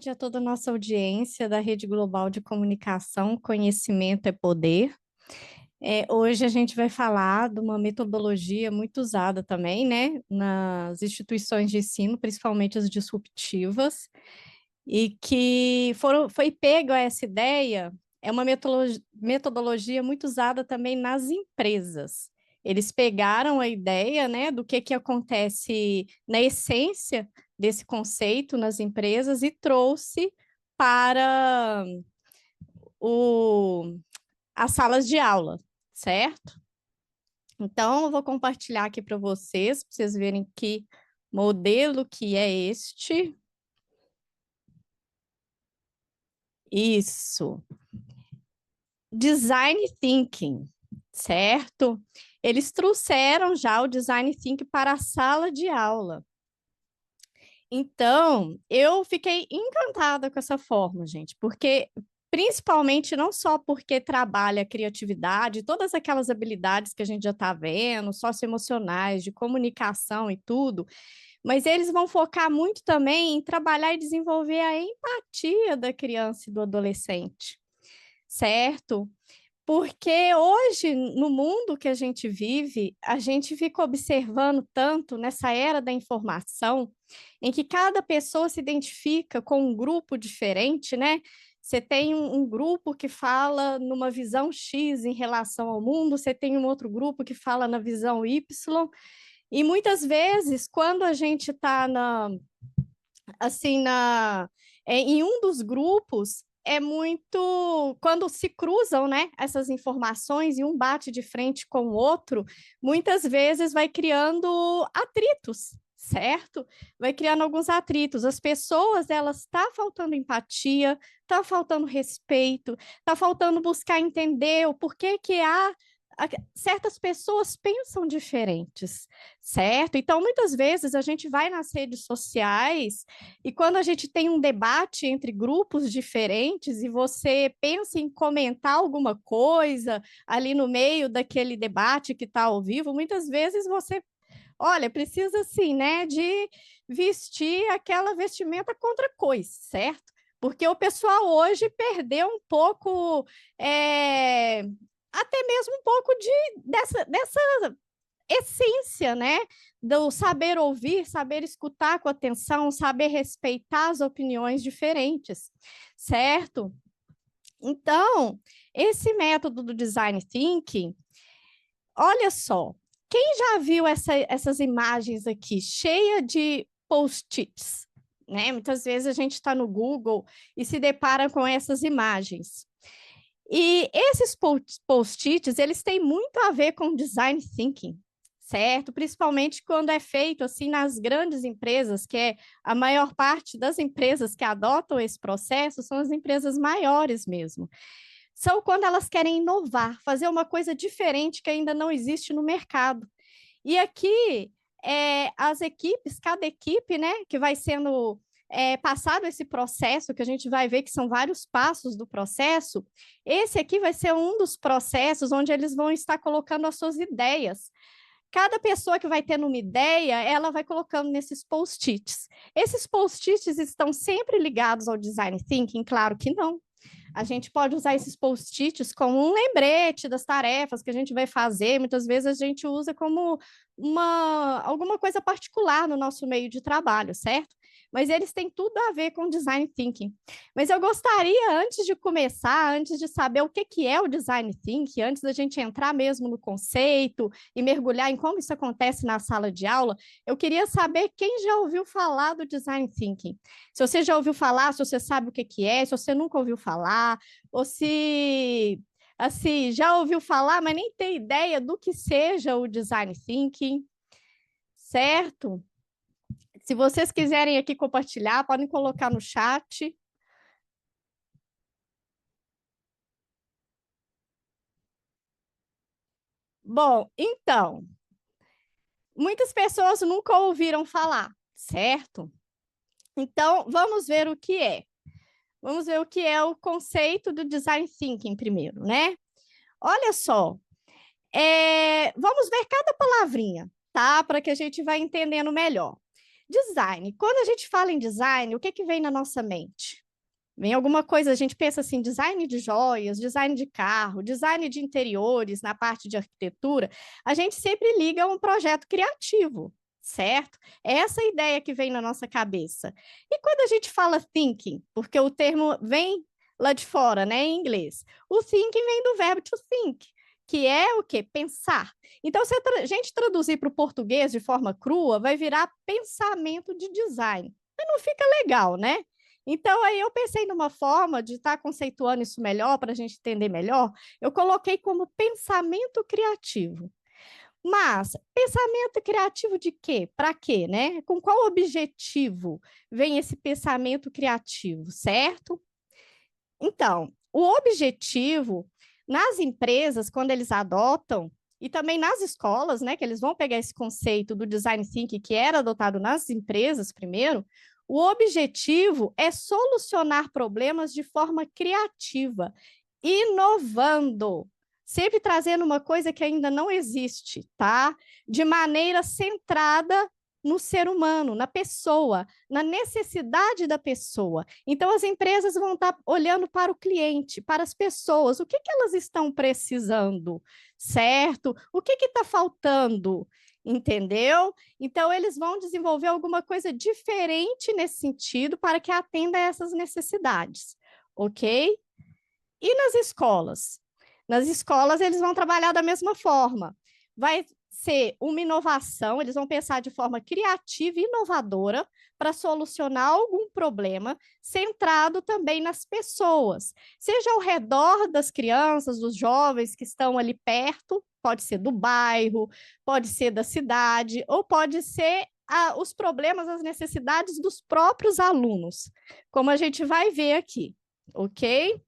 tarde a toda a nossa audiência da Rede Global de Comunicação. Conhecimento é poder. Hoje a gente vai falar de uma metodologia muito usada também, né, nas instituições de ensino, principalmente as disruptivas, e que foi pego essa ideia, é uma metodologia muito usada também nas empresas. Eles pegaram a ideia, né, do que acontece na essência desse conceito nas empresas e trouxe para o, as salas de aula, certo? Então, eu vou compartilhar aqui para vocês verem que modelo que é este. Isso. Design Thinking, certo? Eles trouxeram já o Design Thinking para a sala de aula. Então, eu fiquei encantada com essa forma, gente, porque principalmente não só porque trabalha a criatividade, todas aquelas habilidades que a gente já está vendo, socioemocionais, de comunicação e tudo, mas eles vão focar muito também em trabalhar e desenvolver a empatia da criança e do adolescente, certo? Porque hoje, no mundo que a gente vive, a gente fica observando tanto nessa era da informação, em que cada pessoa se identifica com um grupo diferente, né? Você tem um grupo que fala numa visão X em relação ao mundo, você tem um outro grupo que fala na visão Y, e muitas vezes, quando a gente está assim, em um dos grupos, é muito quando se cruzam, né, essas informações e um bate de frente com o outro, muitas vezes vai criando atritos, certo? Vai criando alguns atritos. As pessoas, elas tá faltando empatia, tá faltando respeito, tá faltando buscar entender o porquê que certas pessoas pensam diferentes, certo? Então, muitas vezes a gente vai nas redes sociais e quando a gente tem um debate entre grupos diferentes e você pensa em comentar alguma coisa ali no meio daquele debate que está ao vivo, muitas vezes você, olha, precisa assim, né, de vestir aquela vestimenta contra coisa, certo? Porque o pessoal hoje perdeu um pouco, até mesmo um pouco dessa essência, né? Do saber ouvir, saber escutar com atenção, saber respeitar as opiniões diferentes, certo? Então, esse método do design thinking, olha só, quem já viu essas imagens aqui, cheia de post-its, né? Muitas vezes a gente está no Google e se depara com essas imagens. E esses post-its, eles têm muito a ver com design thinking, certo? Principalmente quando é feito assim nas grandes empresas, que é a maior parte das empresas que adotam esse processo são as empresas maiores mesmo. São quando elas querem inovar, fazer uma coisa diferente que ainda não existe no mercado. E aqui, as equipes, cada equipe, né, que vai sendo passado esse processo, que a gente vai ver que são vários passos do processo, esse aqui vai ser um dos processos onde eles vão estar colocando as suas ideias. Cada pessoa que vai tendo uma ideia, ela vai colocando nesses post-its. Esses post-its estão sempre ligados ao design thinking? Claro que não. A gente pode usar esses post-its como um lembrete das tarefas que a gente vai fazer. Muitas vezes a gente usa como alguma coisa particular no nosso meio de trabalho, certo? Mas eles têm tudo a ver com design thinking. Mas eu gostaria, antes de começar, antes de saber o que é o design thinking, antes da gente entrar mesmo no conceito e mergulhar em como isso acontece na sala de aula, eu queria saber quem já ouviu falar do design thinking. Se você já ouviu falar, se você sabe o que é, se você nunca ouviu falar, ou se assim, já ouviu falar, mas nem tem ideia do que seja o design thinking, certo? Se vocês quiserem aqui compartilhar, podem colocar no chat. Bom, então, muitas pessoas nunca ouviram falar, certo? Então, vamos ver o que é. Vamos ver o que é o conceito do design thinking primeiro, né? Olha só, vamos ver cada palavrinha, tá? Para que a gente vá entendendo melhor. Design. Quando a gente fala em design, o que que vem na nossa mente? Vem alguma coisa, a gente pensa assim, design de joias, design de carro, design de interiores, na parte de arquitetura, a gente sempre liga a um projeto criativo, certo? É essa ideia que vem na nossa cabeça. E quando a gente fala thinking, porque o termo vem lá de fora, né, em inglês, o thinking vem do verbo to think, que é o quê? Pensar. Então, se a gente traduzir para o português de forma crua, vai virar pensamento de design. Mas não fica legal, né? Então, aí eu pensei numa forma de estar conceituando isso melhor, para a gente entender melhor, eu coloquei como pensamento criativo. Mas, pensamento criativo de quê? Para quê, né? Com qual objetivo vem esse pensamento criativo, certo? Então, o objetivo nas empresas, quando eles adotam, e também nas escolas, né, que eles vão pegar esse conceito do design thinking que era adotado nas empresas primeiro, o objetivo é solucionar problemas de forma criativa, inovando, sempre trazendo uma coisa que ainda não existe, tá? De maneira centrada no ser humano, na pessoa, na necessidade da pessoa. Então, as empresas vão estar olhando para o cliente, para as pessoas, o que que elas estão precisando, certo? O que está faltando, entendeu? Então, eles vão desenvolver alguma coisa diferente nesse sentido para que atenda a essas necessidades, ok? E nas escolas? Nas escolas, eles vão trabalhar da mesma forma. Vai ser uma inovação, eles vão pensar de forma criativa e inovadora para solucionar algum problema, centrado também nas pessoas, seja ao redor das crianças, dos jovens que estão ali perto, pode ser do bairro, pode ser da cidade, ou pode ser os problemas, as necessidades dos próprios alunos, como a gente vai ver aqui, ok?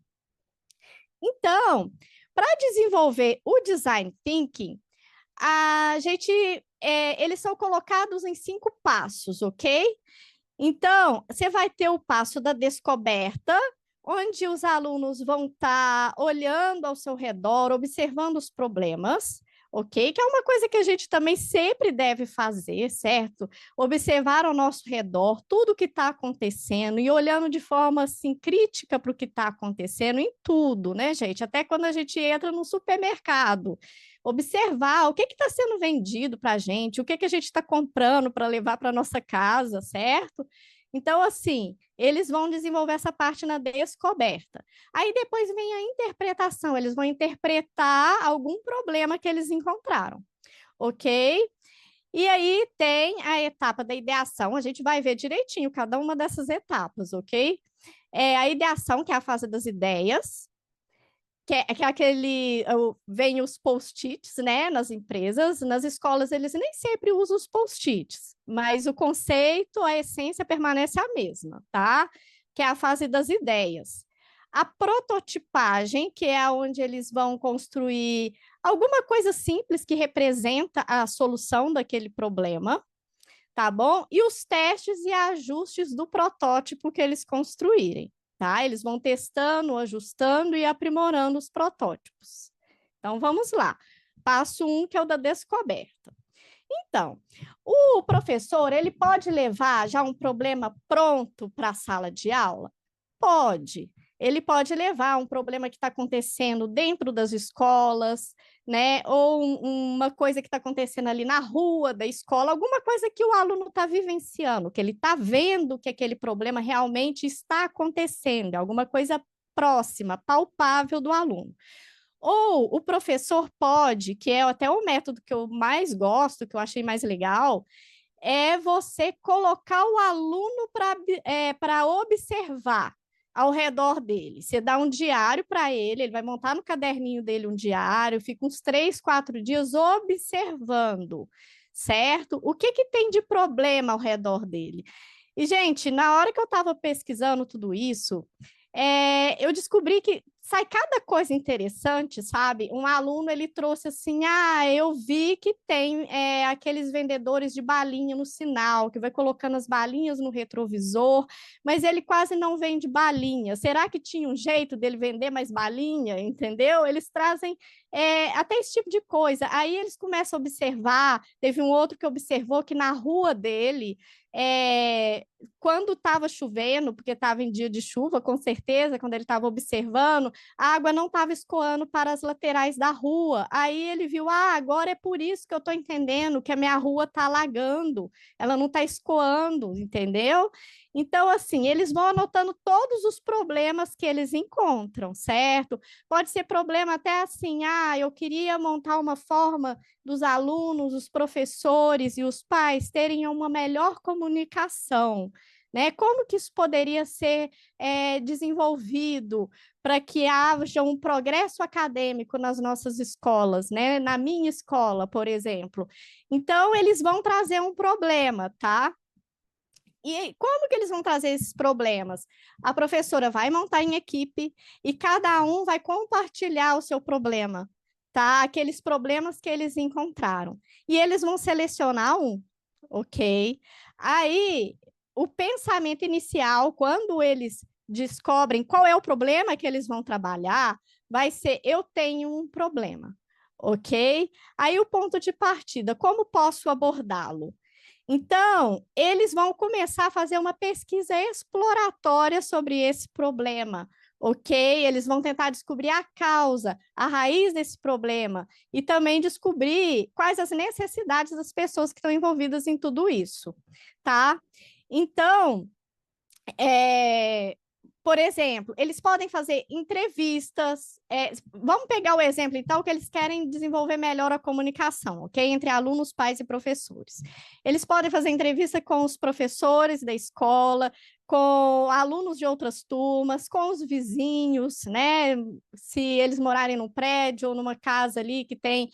Então, para desenvolver o design thinking, eles são colocados em 5 passos, ok? Então, você vai ter o passo da descoberta, onde os alunos vão estar olhando ao seu redor, observando os problemas, ok? Que é uma coisa que a gente também sempre deve fazer, certo? Observar ao nosso redor tudo o que está acontecendo e olhando de forma assim crítica para o que está acontecendo em tudo, né, gente? Até quando a gente entra no supermercado, observar o que está sendo vendido para a gente, o que a gente está comprando para levar para nossa casa, certo? Então, assim, eles vão desenvolver essa parte na descoberta. Aí depois vem a interpretação, eles vão interpretar algum problema que eles encontraram, ok? E aí tem a etapa da ideação, a gente vai ver direitinho cada uma dessas etapas, ok? A ideação, que é a fase das ideias, que é aquele, vem os post-its, né, nas empresas, nas escolas eles nem sempre usam os post-its, mas o conceito, a essência permanece a mesma, tá? Que é a fase das ideias. A prototipagem, que é onde eles vão construir alguma coisa simples que representa a solução daquele problema, tá bom? E os testes e ajustes do protótipo que eles construírem, tá? Eles vão testando, ajustando e aprimorando os protótipos. Então, vamos lá. Passo 1, que é o da descoberta. Então, o professor, ele pode levar já um problema pronto para a sala de aula? Pode. Ele pode levar um problema que está acontecendo dentro das escolas, né? Ou uma coisa que está acontecendo ali na rua da escola, alguma coisa que o aluno está vivenciando, que ele está vendo que aquele problema realmente está acontecendo, alguma coisa próxima, palpável do aluno. Ou o professor pode, que é até o método que eu mais gosto, que eu achei mais legal, é você colocar o aluno para observar ao redor dele. Você dá um diário para ele vai montar no caderninho dele um diário, fica uns 3, 4 dias observando, certo? O que que tem de problema ao redor dele? E, gente, na hora que eu estava pesquisando tudo isso, eu descobri que sai cada coisa interessante, sabe? Um aluno, ele trouxe assim, eu vi que tem aqueles vendedores de balinha no sinal, que vai colocando as balinhas no retrovisor, mas ele quase não vende balinha. Será que tinha um jeito dele vender mais balinha, entendeu? Eles trazem até esse tipo de coisa. Aí eles começam a observar, teve um outro que observou que na rua dele, quando estava chovendo, porque estava em dia de chuva, com certeza, quando ele estava observando, a água não estava escoando para as laterais da rua. Aí ele viu, agora é por isso que eu estou entendendo que a minha rua está alagando, ela não está escoando, entendeu? Então, assim, eles vão anotando todos os problemas que eles encontram, certo? Pode ser problema até assim, eu queria montar uma forma dos alunos, os professores e os pais terem uma melhor comunicação, né? Como que isso poderia ser desenvolvido para que haja um progresso acadêmico nas nossas escolas, né? Na minha escola, por exemplo. Então, eles vão trazer um problema, tá? E como que eles vão trazer esses problemas? A professora vai montar em equipe e cada um vai compartilhar o seu problema, tá? Aqueles problemas que eles encontraram. E eles vão selecionar um, ok? Aí, o pensamento inicial, quando eles descobrem qual é o problema que eles vão trabalhar, vai ser: eu tenho um problema, ok? Aí, o ponto de partida, como posso abordá-lo? Então, eles vão começar a fazer uma pesquisa exploratória sobre esse problema, ok? Eles vão tentar descobrir a causa, a raiz desse problema e também descobrir quais as necessidades das pessoas que estão envolvidas em tudo isso, tá? Então, por exemplo, eles podem fazer entrevistas. Vamos pegar o exemplo, então, que eles querem desenvolver melhor a comunicação, ok? Entre alunos, pais e professores. Eles podem fazer entrevista com os professores da escola, com alunos de outras turmas, com os vizinhos, né? Se eles morarem num prédio ou numa casa ali que tem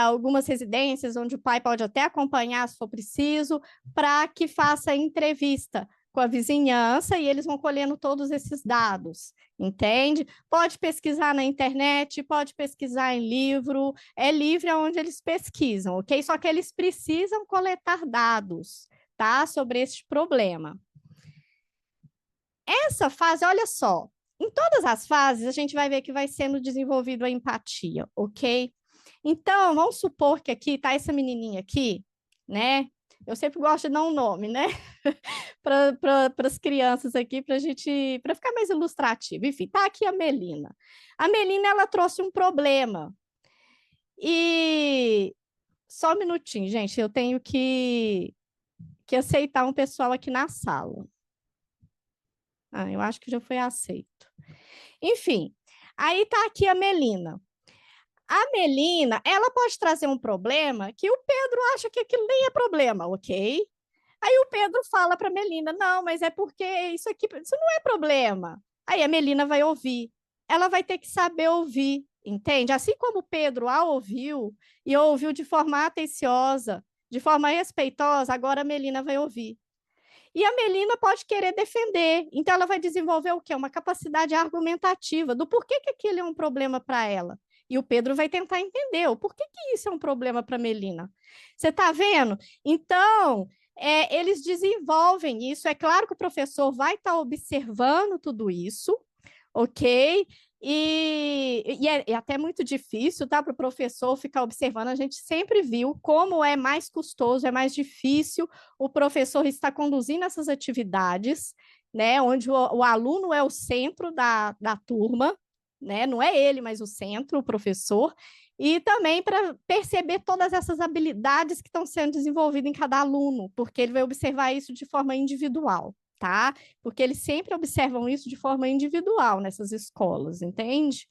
algumas residências onde o pai pode até acompanhar, se for preciso, para que faça entrevista com a vizinhança e eles vão colhendo todos esses dados, entende? Pode pesquisar na internet, pode pesquisar em livro, é livre onde eles pesquisam, ok? Só que eles precisam coletar dados, tá? Sobre este problema. Essa fase, olha só, em todas as fases a gente vai ver que vai sendo desenvolvido a empatia, ok? Então, vamos supor que aqui tá essa menininha aqui, né? Eu sempre gosto de dar um nome, né? Para as crianças aqui, para ficar mais ilustrativo. Enfim, tá aqui a Melina. A Melina, ela trouxe um problema. E só um minutinho, gente, eu tenho que aceitar um pessoal aqui na sala. Eu acho que já foi aceito. Enfim, aí tá aqui a Melina. A Melina, ela pode trazer um problema que o Pedro acha que aquilo nem é problema, ok? Aí o Pedro fala para a Melina: não, mas é porque isso aqui, isso não é problema. Aí a Melina vai ouvir. Ela vai ter que saber ouvir, entende? Assim como o Pedro a ouviu e ouviu de forma atenciosa, de forma respeitosa, agora a Melina vai ouvir. E a Melina pode querer defender. Então ela vai desenvolver o quê? Uma capacidade argumentativa do porquê que aquilo é um problema para ela. E o Pedro vai tentar entender o porquê que isso é um problema para a Melina. Você está vendo? Então, eles desenvolvem isso. É claro que o professor vai estar observando tudo isso, ok? E é até muito difícil, tá? Para o professor ficar observando. A gente sempre viu como é mais custoso, é mais difícil o professor estar conduzindo essas atividades, né? Onde o aluno é o centro da turma, né? Não é ele, mas o centro, o professor. E também para perceber todas essas habilidades que estão sendo desenvolvidas em cada aluno, porque ele vai observar isso de forma individual, tá? Porque eles sempre observam isso de forma individual nessas escolas, entende?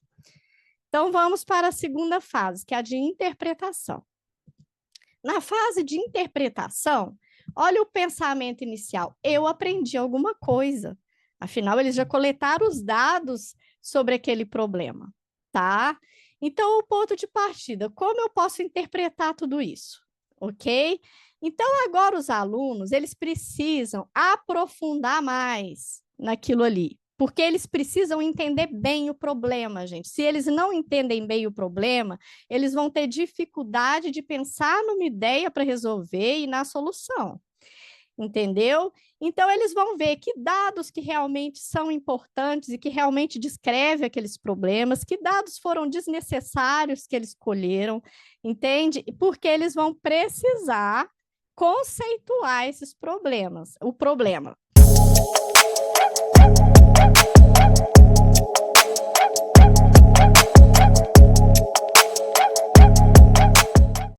Então, vamos para a segunda fase, que é a de interpretação. Na fase de interpretação, olha o pensamento inicial. Eu aprendi alguma coisa. Afinal, eles já coletaram os dados sobre aquele problema, tá? Então, o ponto de partida, como eu posso interpretar tudo isso? Ok? Então, agora os alunos, eles precisam aprofundar mais naquilo ali, porque eles precisam entender bem o problema, gente. Se eles não entendem bem o problema, eles vão ter dificuldade de pensar numa ideia para resolver e na solução. Entendeu? Então, eles vão ver que dados que realmente são importantes e que realmente descrevem aqueles problemas, que dados foram desnecessários que eles escolheram, entende? Porque eles vão precisar conceituar esses problemas, o problema.